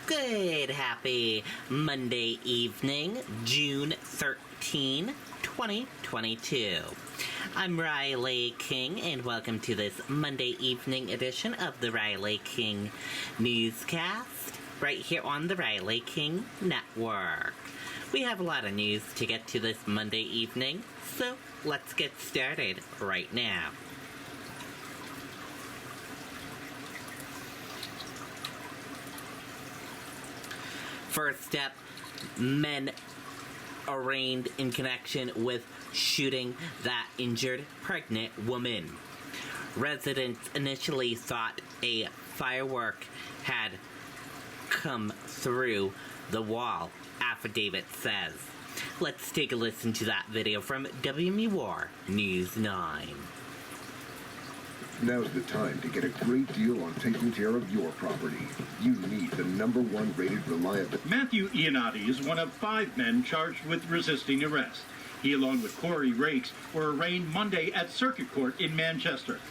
Good, happy Monday evening, June 13, 2022. I'm Riley King, and welcome to this Monday evening edition of the Riley King Newscast, right here on the Riley King Network. We have a lot of news to get to this Monday evening, so let's get started right now. First up, men arraigned in connection with shooting that injured pregnant woman. Residents initially thought a firework had come through the wall, affidavit says. Let's take a listen to that video from WMUR News 9. Now's the time to get a great deal on taking care of your property. You need the #1 rated reliable. Matthew Iannotti is one of 5 men charged with resisting arrest. He, along with Corey Rakes, were arraigned Monday at Circuit Court in Manchester.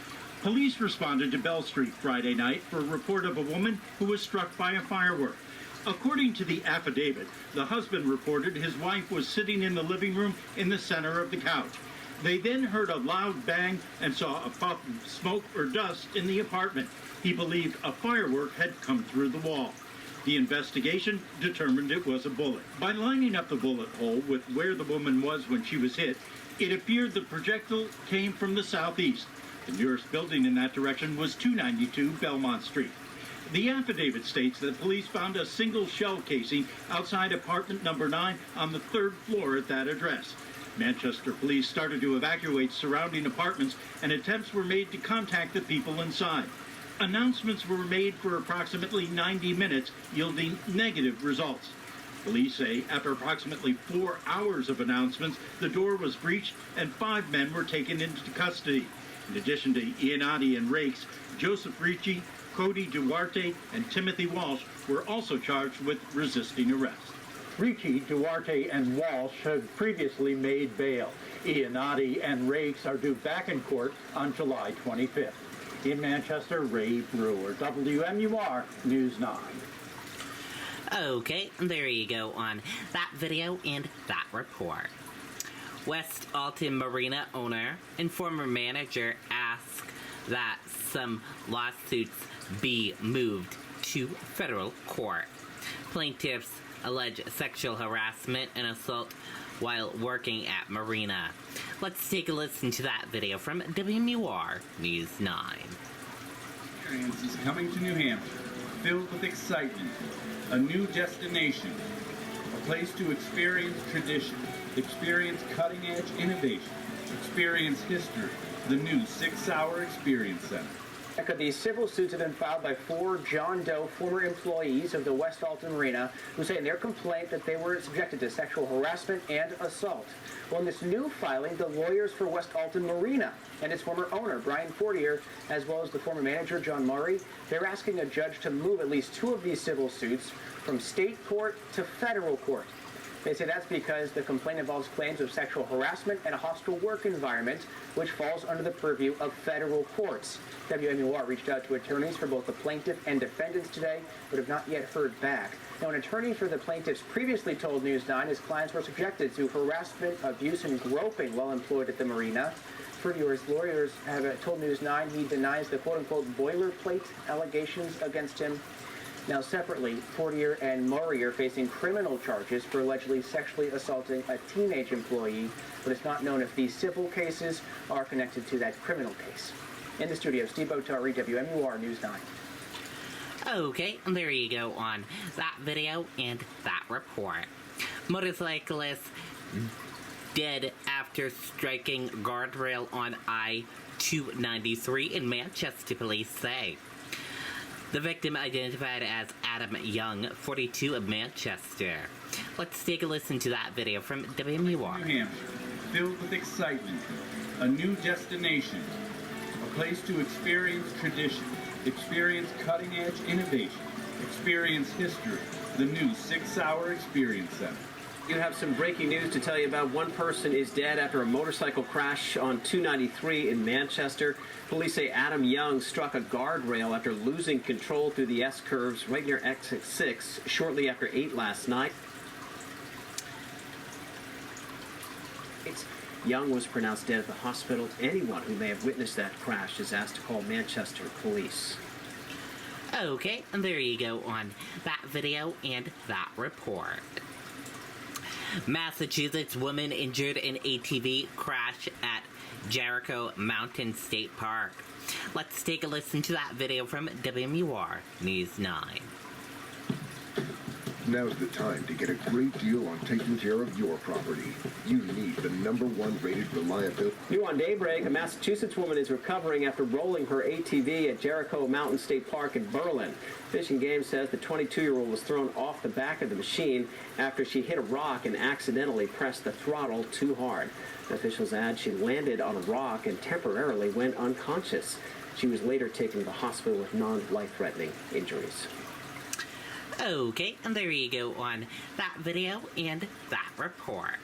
Police responded to Bell Street Friday night for a report of a woman who was struck by a firework. According to the affidavit, the husband reported his wife was sitting in the living room in the center of the couch. They then heard a loud bang and saw a puff of smoke or dust in the apartment. He believed a firework had come through the wall. The investigation determined it was a bullet. By lining up the bullet hole with where the woman was when she was hit, it appeared the projectile came from the southeast. The nearest building in that direction was 292 Belmont Street. The affidavit states that police found a single shell casing outside apartment number 9 on the 3rd floor at that address. Manchester police started to evacuate surrounding apartments, and attempts were made to contact the people inside. Announcements were made for approximately 90 minutes, yielding negative results. Police say after approximately 4 hours of announcements, the door was breached and 5 men were taken into custody. In addition to Iannotti and Rakes, Joseph Ricci, Cody Duarte, and Timothy Walsh were also charged with resisting arrest. Ricci, Duarte, and Walsh had previously made bail. Iannotti and Rakes are due back in court on July 25th. In Manchester, Ray Brewer, WMUR News 9. Okay, there you go on that video and that report. West Alton Marina owner and former manager asked that some lawsuits be moved to federal court. Plaintiffs allege sexual harassment and assault while working at Marina. Let's take a listen to that video from WMUR News 9. Experience is coming to New Hampshire, filled with excitement, a new destination, a place to experience tradition, experience cutting-edge innovation, experience history, the new 6-hour Experience Center. These civil suits have been filed by 4 John Doe former employees of the West Alton Marina who say in their complaint that they were subjected to sexual harassment and assault. Well, in this new filing, the lawyers for West Alton Marina and its former owner, Brian Fortier, as well as the former manager, John Murray, they're asking a judge to move at least 2 of these civil suits from state court to federal court. They say that's because the complaint involves claims of sexual harassment and a hostile work environment, which falls under the purview of federal courts. WMUR reached out to attorneys for both the plaintiff and defendants today, but have not yet heard back. Now, an attorney for the plaintiffs previously told News 9 his clients were subjected to harassment, abuse, and groping while employed at the marina. Fortier's lawyers have told News 9 he denies the quote-unquote boilerplate allegations against him. Now, separately, Fortier and Murray are facing criminal charges for allegedly sexually assaulting a teenage employee, but it's not known if these civil cases are connected to that criminal case. In the studio, Steve Otari, WMUR News 9. Okay, there you go on that video and that report. Motorcyclist dead after striking guardrail on I-293 in Manchester, police say. The victim identified as Adam Young, 42 of Manchester. Let's take a listen to that video from WMUR. New Hampshire, filled with excitement, a new destination, a place to experience tradition, experience cutting-edge innovation, experience history, the new 6-hour Experience Center. You have some breaking news to tell you about. One person is dead after a motorcycle crash on 293 in Manchester. Police say Adam Young struck a guardrail after losing control through the S-curves right near exit 6 shortly after 8 last night. Young was pronounced dead at the hospital. Anyone who may have witnessed that crash is asked to call Manchester police. Okay, and there you go on that video and that report. Massachusetts woman injured in ATV crash at Jericho Mountain State Park. Let's take a listen to that video from WMUR News 9. Now's the time to get a great deal on taking care of your property. You need the #1 rated reliability. New on Daybreak, a Massachusetts woman is recovering after rolling her ATV at Jericho Mountain State Park in Berlin. Fish and Game says the 22-year-old was thrown off the back of the machine after she hit a rock and accidentally pressed the throttle too hard. Officials add she landed on a rock and temporarily went unconscious. She was later taken to the hospital with non-life-threatening injuries. Okay, and there you go on that video and that report.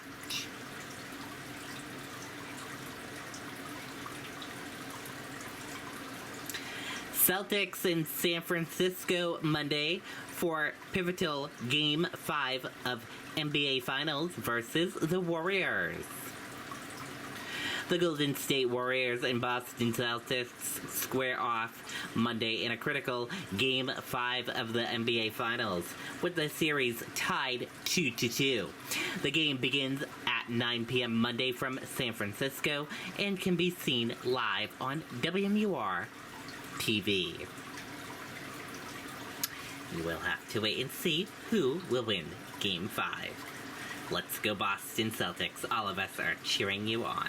Celtics in San Francisco Monday for pivotal Game 5 of NBA Finals versus the Warriors. The Golden State Warriors and Boston Celtics square off Monday in a critical Game 5 of the NBA Finals, with the series tied 2-2. The game begins at 9 p.m. Monday from San Francisco and can be seen live on WMUR TV. You will have to wait and see who will win Game 5. Let's go Boston Celtics. All of us are cheering you on.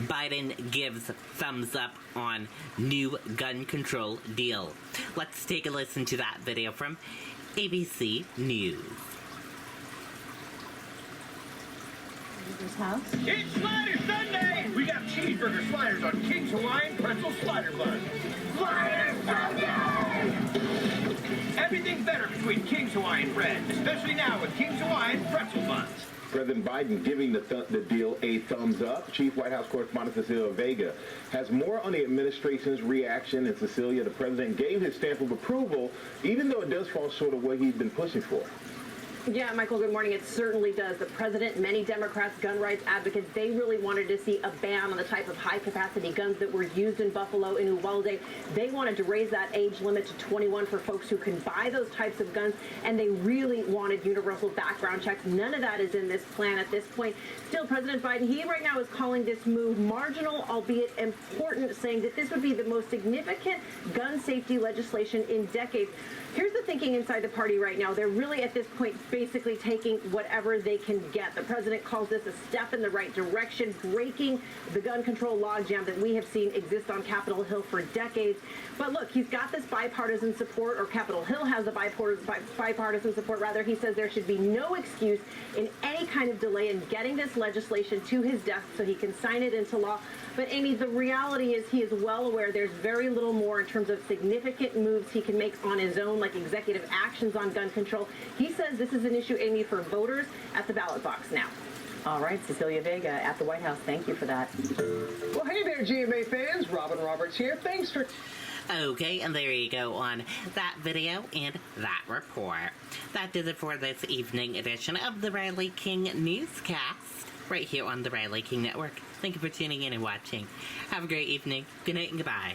Biden gives thumbs up on new gun control deal. Let's take a listen to that video from ABC News. House. It's Slider Sunday! We got cheeseburger sliders on King's Hawaiian Pretzel Slider Bun. Slider Sunday! Everything's better between King's Hawaiian bread, especially now with King's Hawaiian Pretzel Buns. President Biden giving the deal a thumbs up. Chief White House correspondent Cecilia Vega has more on the administration's reaction. And Cecilia, the president gave his stamp of approval, even though it does fall short of what he's been pushing for. Yeah, Michael, good morning. It certainly does. The president, many Democrats, gun rights advocates, they really wanted to see a ban on the type of high-capacity guns that were used in Buffalo and Uvalde. They wanted to raise that age limit to 21 for folks who can buy those types of guns, and they really wanted universal background checks. None of that is in this plan at this point. Still, President Biden, he right now is calling this move marginal, albeit important, saying that this would be the most significant gun safety legislation in decades. Here's the thinking inside the party right now. They're really, at this point, basically taking whatever they can get. The president calls this a step in the right direction, breaking the gun control logjam that we have seen exist on Capitol Hill for decades. But look, he's got this bipartisan support, or Capitol Hill has the bipartisan support, rather. He says there should be no excuse in any kind of delay in getting this legislation to his desk so he can sign it into law. But, Amy, the reality is he is well aware there's very little more in terms of significant moves he can make on his own, like executive actions on gun control. He says this is an issue, Amy, for voters at the ballot box now. All right, Cecilia Vega at the White House. Thank you for that. Well, hey there, GMA fans. Robin Roberts here. Thanks for... Okay, and there you go on that video and that report. That does it for this evening edition of the Riley King Newscast, right here on the Riley King Network. Thank you for tuning in and watching. Have a great evening. Good night and goodbye.